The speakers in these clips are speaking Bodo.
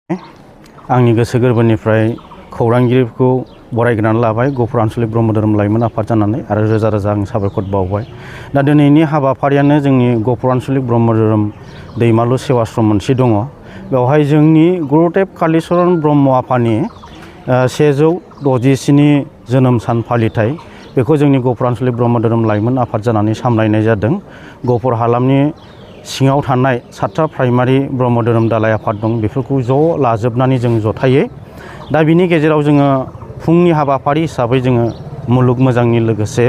आंनि गोसो गोरबोनिफ्राय खौरांगिरिखौ बरायग्रोनानै लाबाय गफुर आन्चलिक ब्रह्म धोरोम लाइमोन आफाद जानानै आरो रोजा रोजा आं साबायखर बावबाय। दा दिनैनि हाबाफारियानो जोंनि गफुर आन्चलिक ब्रह्म धोरोम दैमालु सेवाश्रम मोनसे दङ। बेवहाय जोंनि गुरुदेब कालिचरन ब्रह्म आफानि 167 जोनोम सान फालिथाय बेखौ जोंनि गफुर आन्चलिक ब्रह्म धोरोम लाइमोन आफाद जानानै सामलायनाय जादों। गफुर हालामनि सिङाव थानाय 7था प्राइमारि ब्रह्म धोरोम दालाय आफाद दं, बेफोरखौ ज' लाजोबनानै जों जथायै दा बिनि गेजेराव जोङो फुंनि हाबाफारि हिसाबै जोङो मुलुग मोजांनि लोगोसे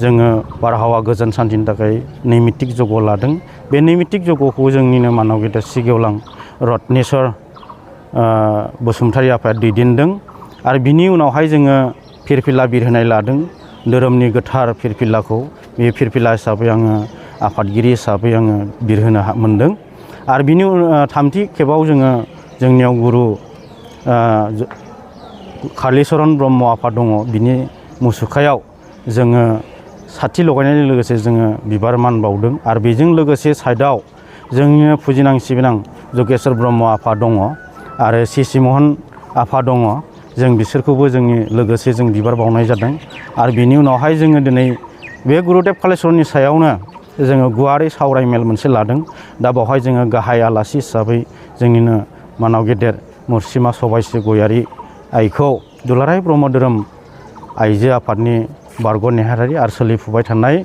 जोङो बारहावा गोजोन सान्थिनि थाखाय नैमित्तिक जग लादों। बे नैमित्तिक जगखौ जोंनिनो मानव गेदेर सिगेवलां रत्नेस्वर बसुमतारी आफाया दैदेनदों आरो बिनि उनावहाय जोङो फिरफिला बिरहोनाय लादों, धोरोमनि गोथार फिरफिलाखौ। बे फिरफिला हिसाबै आङो आफादगिरि हिसाबै आङो बिरहोनो मोनदों आरो बिनि थामथि खेबाव जोङो जोंनियाव गुरु कालिचरन ब्रह्म आफाद दङ, बिनि मुसुखायाव जोङो साथि लगायनायजों लोगोसे जोङो बिबार मान बावदों आरो बेजों लोगोसे साइडआव जोंनिनो फुजिनां सिबिनां जगेश्वर ब्रह्म आफाद दङ आरो सिसि महन आफाद दङ। जों बिसोरखौबो जोंनि लोगोसे जों बिबार बावनाय जादों आरो बिनि उनावहाय जोङो दिनै बे गुरुदेब कालिचरननि सायावनो जोङो गुवारै सावरायमेल मोनसे लादों। दा बावहाय जोङो गाहाय आलासि हिसाबै जोंनिनो मानाव गेदेर मुरसिमा सबाइस्रि गयारि आइखौ दुलाराय ब्रह्म धोरोम आइजो आफादनि बारग' नेहारारि आरो सोलिफुबाय थानाय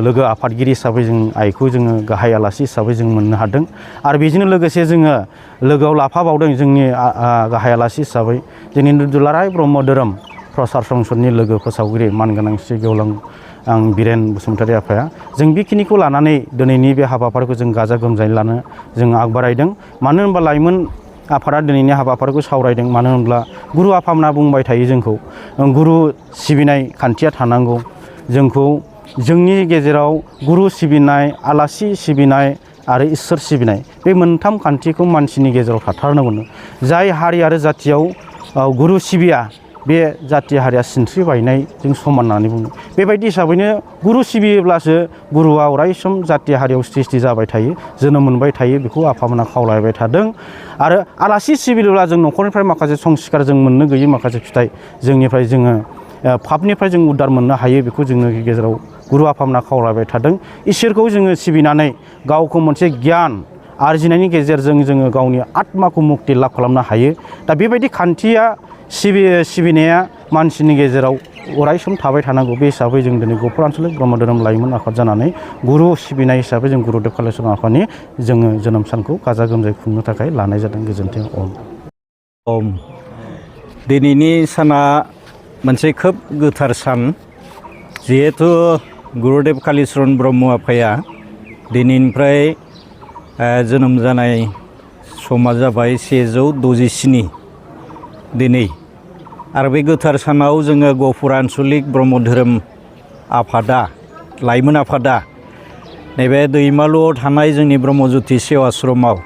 लोगो आफादगिरि हिसाबै जों आइखौ जोङो गाहाय आलासि हिसाबै जों मोननो हादों आरो बेजों लोगोसे जोङो लोगोआव लाफाबावदों जोंनि गाहाय आलासि हिसाबै जोंनि दुलाराय ब्रह्म धोरोम प्रसार संसदनि लोगो फोसावगिरि मानगोनां श्री गेवलां बिरेन बसुमतारी आफाया। जों बेखिनिखौ लानानै दिनैनि बे हाबाफारिखौ जों गाजा गोमजायै लानो जों आगबारायदों। मानो होनबा लाइमोन आफादा दिनैनि हाबाफारिखौ सावरायदों, मानो होनब्ला गुरु आफामोना बुंबाय थायो जोंखौ गुरु सिबिनाय खान्थिया थानांगौ। जोंखौ जोंनि गेजेराव गुरु सिबिनाय, आलासि सिबिनाय आरो इसोर सिबिनाय बे मोनथाम खान्थिखौ मानसिनि गेजेराव थाथारनांगौ। जाय हारि आरो जाथियाव गुरु सिबिया बे जाथि हारिया सिनस्रि बायनायजों समान होननानै बुङो। बेबायदि हिसाबैनो गुरु सिबियोब्लासो गुरुआ अरायसम जाथि हारियाव सृष्टि जाबाय थायो, जोनोम मोनबाय थायो, बेखौ आफामोना खावलायबाय थादों। आरो आलासि सिबियोब्ला जों न'खरनिफ्राय माखासे संस्कार जों मोननो गैयै माखासे फिथाइ जोंनिफ्राय जोङो पापनिफ्राय जों उद्धार मोननो हायो, बेखौ जोंनि गेजेराव गुरु आफामोना खावलायबाय थादों। इसोरखौ जोङो सिबिनानै गावखौ मोनसे गियान आरजिनायनि गेजेरजों जोङो गावनि आत्माखौ मुक्ति लाभ खालामनो हायो। दा बेबायदि खान्थिया सिबिनाया मानसिनि गेजेराव अरायसम थाबाय थानांगौ। बे हिसाबै जों दिनै गफुर आन्चलिक ब्रह्म धोरोम लाइमोन आफाद जानानै गुरु सिबिनाय हिसाबै जों गुरुदेब कालिचरन आफानि जोङो जोनोम सानखौ गाजा गोमजायै खुंनो थाखाय लानाय जादों। गोजोन्थों। ओम। दिनैनि साना मोनसे खोब गोथार सान, जिहेथु गुरुदेब कालिचरन ब्रह्म आफाया दिनैनिफ्राय जोनोम जानाय समा जाबाय 167 दिनै। आरो बे गोथार सानाव जोङो गफुर आन्चलिक ब्रह्म धोरोम आफादा, लाइमोन आफादा नैबे दैमालुआव थानाय जोंनि ब्रह्म ज्योति सेवाश्रमाव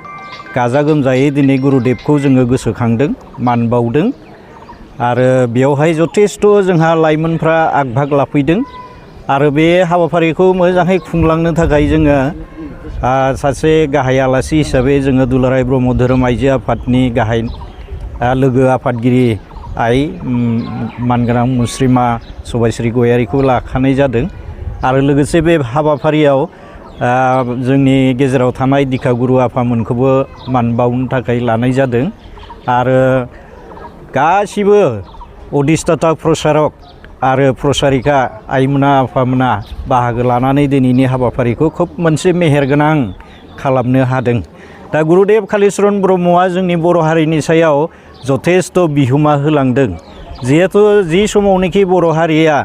गाजा गोमजायै दिनै गुरुदेबखौ जोङो गोसोखांदों, मान बावदों आरो बेयावहाय जथेस्थ' जोंहा लाइमोनफ्रा आगभाग लाफैदों आरो बे हाबाफारिखौ मोजाङै खुंलांनो थाखाय जोङो सासे गाहाय आलासि हिसाबै जोङो दुलाराय ब्रह्म धोरोम आइजो आफादनि गाहाय लोगो आफादगिरि आइ मानगोनां मुस्रिमा सबाइस्रि गयारिखौ लाखानाय जादों आरो लोगोसे बे हाबाफारियाव जोंनि गेजेराव थानाय दिखागुरु आफामोनखौबो मान बावनो थाखाय लानाय जादों आरो गासिबो अधिष्ठाता प्रसारक आरो प्रसारिका आइमोना आफामोना बाहागो लानानै दिनैनि हाबाफारिखौ खोब मोनसे मेहेरगोनां खालामनो हादों। दा गुरुदेब कालिचरन ब्रह्मआ जोंनि बर' हारिनि सायाव जथेस्थ' बिहोमा होलांदों। जिहेथु जि समावनोखि बर' हारिया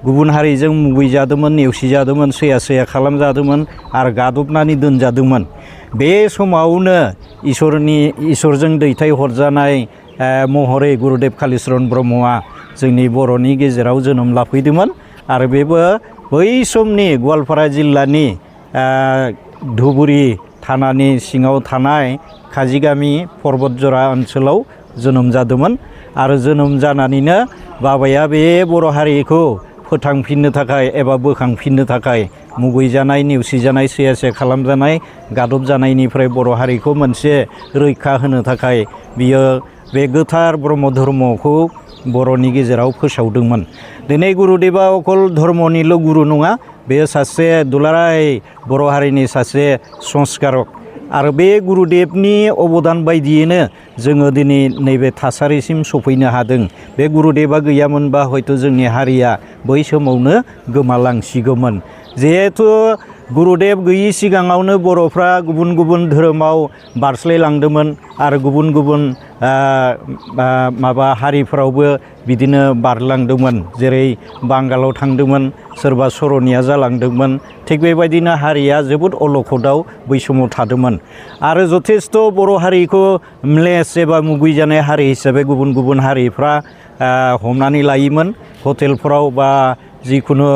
गुबुन हारिजों मुगैजादोंमोन, नेवसिजादोंमोन, सैया खालामजादोंमोन आरो गादबनानै दोनजादोंमोन, बे समावनो इसोरजों दैथायहरजानाय महरै गुरुदेब कालिचरन ब्रह्मआ जोंनि बर'नि गेजेराव जोनोम लाफैदोंमोन आरो बेबो बै समनि गवालपारा जिल्लानि धुबुरी थानानि सिङाव थानाय काजिगामि पर्बतजरा ओनसोलाव जोनोम जादोंमोन आरो जोनोम जानानैनो बाबाया बे बर' हारिखौ फोथांफिननो थाखाय एबा बोखांफिननो थाखाय मुगैजानाय नेवसिजानाय सैया खालामजानाय गादब जानायनिफ्राय बर' हारिखौ मोनसे रैखा होनो थाखाय बियो बे गोथार ब्रह्म धर्मखौ बर'नि गेजेराव फोसावदोंमोन। दिनै गुरुदेबा अकल धर्मनिल' गुरु नङा, बेयो सासे दुलाराय बर' हारिनि सासे संस्कारक आरो बे गुरुदेबनि अबदान बायदियैनो जोङो दिनै नैबे थासारिसिम सफैनो हादों। बे गुरुदेबा गैयामोनबा हयथ' जोंनि हारिया बै समावनो गोमालांसिगौमोन। जिहेथु गुरुदेब गैयि सिगाङावनो बर'फ्रा गुबुन गुबुन धोरोमाव बारस्लायलांदोंमोन आरो गुबुन गुबुन हारिफ्रावबो बिदिनो बारलांदोंमोन। जेरै बांगालाव थांदोंमोन, सोरबा सरनिया जालांदोंमोन। थिग बेबायदिनो हारिया जोबोद अलखदाव बै समाव थादोंमोन आरो जथेस्थ' बर' हारिखौ म्लेस एबा मुगैजानाय हारि हिसाबै गुबुन गुबुन हारिफ्रा हमनानै लायोमोन। हटेलफ्राव बा जिखुनु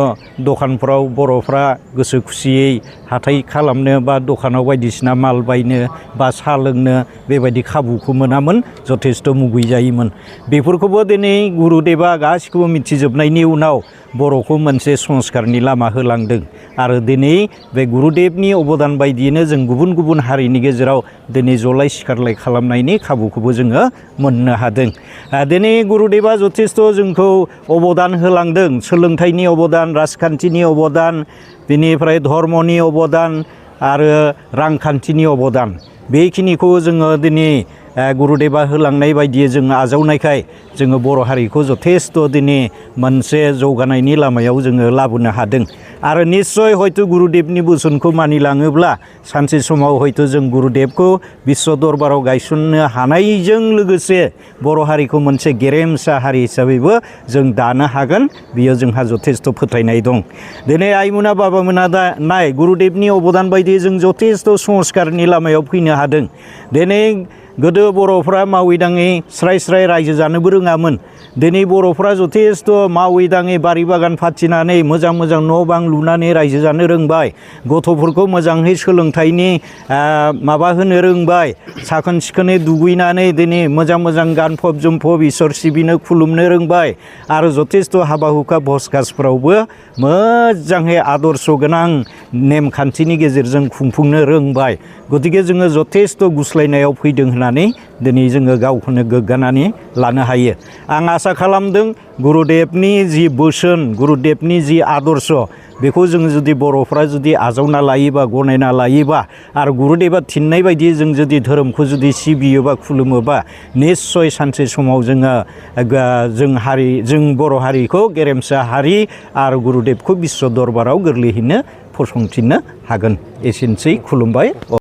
दखानफ्राव बर'फ्रा गोसो खुसियै हाथाय खालामनो बा दखानाव बायदिसिना माल बायनो बा साहा लोंनो बेबायदि खाबुखौ मोनामोन, जथेस्थ' मुगैजायोमोन। बेफोरखौबो दिनै गुरुदेबा गासिखौबो मिथिजोबनायनि उनाव बर'खौ मोनसे संस्कारनि लामा होलांदों आरो दिनै बे गुरुदेबनि अबदान बायदियैनो जों गुबुन गुबुन हारिनि गेजेराव दिनै जलाय सिखारलाय खालामनायनि खाबुखौबो जोङो मोननो हादों। दिनै गुरुदेबा जथेस्थ' जोंखौ अबदान होलांदों, सोलोंथाइनि अबदान, राजखान्थिनि अबदान, बेनिफ्राय धर्मनि अबदान आरो रांखान्थिनि अबदान। बेखिनिखौ जोङो दिनै गुरुदेबा होलांनाय बायदियै जोङो आजावनायखाय जोङो बर' हारिखौ जथेस्थ' दिनै मोनसे जौगानायनि लामायाव जोङो लाबोनो हादों आरो निस्सय हयथ' गुरुदेबनि बोसोनखौ मानिलाङोब्ला सानसे समाव हयथ' जों गुरुदेबखौ बिश्व दरबाराव गायसननो हानायजों लोगोसे बर' हारिखौ मोनसे गेरेमसा हारि हिसाबैबो जों दानो हागोन, बियो जोंहा जथेस्थ' फोथायनाय दं। दिनै आइमोना बाबामोना दा नाय गुरुदेबनि अबदान बायदि जों जथेस्थ' संस्कारनि लामायाव फैनो हादों। दिनै गोदो बर'फ्रा मावै दाङै स्राय स्राय रायजो जानोबो रोङामोन। दिनै बर'फ्रा जथेस्थ' मावै दाङै बारि बागान फाथिनानै मोजां मोजां न' बां लुनानै रायजो जानो रोंबाय। गथ'फोरखौ मोजाङै सोलोंथाइनि माबा होनो रोंबाय। साखोन सिखोनै दुगैनानै दिनै मोजां मोजां गानफब जोमफब इसोर सिबिनो खुलुमनो रोंबाय आरो जथेस्थ' हाबा हुखा भज गासफ्रावबो मोजाङै आदर्श गोनां नेमखान्थिनि गेजेरजों खुंफुंनो रोंबाय। गतिके जोङो जथेस्थ' गुस्लायनायाव फैदों होननानै दिनै जोङो गावखौनो गोग्गानानै लानो हायो। आं आसा खालामदों गुरुदेबनि जि बोसोन, गुरुदेबनि जि आदर्श, बेखौ जोङो जुदि बर'फ्रा जुदि आजावना लायोबा, गनायना लायोबा आरो गुरुदेबा थिननाय बायदि जों जुदि धोरोमखौ जुदि सिबियोबा खुलुमोबा निस्सय सानसे समाव जों बर' हारिखौ गेरेमसा हारि आरो गुरुदेबखौ बिश्व दरबाराव गोरलैयैनो फसंफिननो हागोन। एसेनोसै, खुलुमबाय।